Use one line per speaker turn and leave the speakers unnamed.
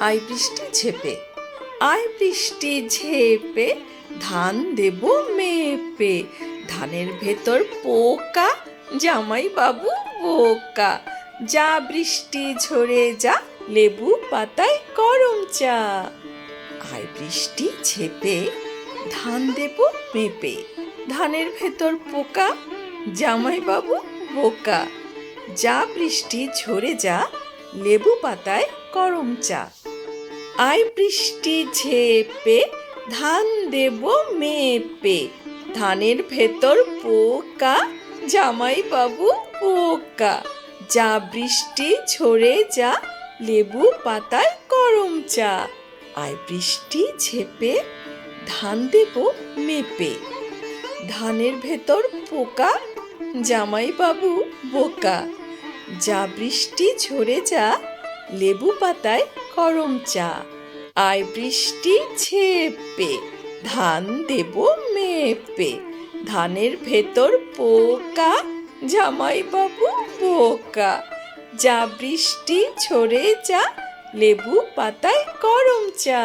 আয় বৃষ্টি ঝেপে, আয় বৃষ্টি ঝেপে, ধান দেব মেপে। ধানের ভেতর পোকা, জামাই বাবু বোকা। যা বৃষ্টি ঝরে যা, লেবু পাতায় গরম চা। আয় বৃষ্টি ঝেপে, ধান দেব মেপে। ধানের ভেতর পোকা, জামাই বাবু বোকা। যা বৃষ্টি ঝরে যা, লেবু পাতায় গরম চা। আয় বৃষ্টি ঝেপে, ধান দেব মেপে। ধানের ভেতর পোকা, জামাই বাবু বোকা। যা বৃষ্টি ঝরে যা, লেবু পাতায় গরম চা। আয় বৃষ্টি ঝেপে, ধান দেব মেপে। ধানের ভেতর পোকা, জামাই বাবু বোকা। যা বৃষ্টি ঝরে যা, লেবু পাতায় গরম চা। আয় বৃষ্টি ঝেপে, ধান দেব মেপে। ধানের ভেতর পোকা, জামাই বাবু বোকা। যা বৃষ্টি ঝরে যা, লেবু পাতায় গরম চা।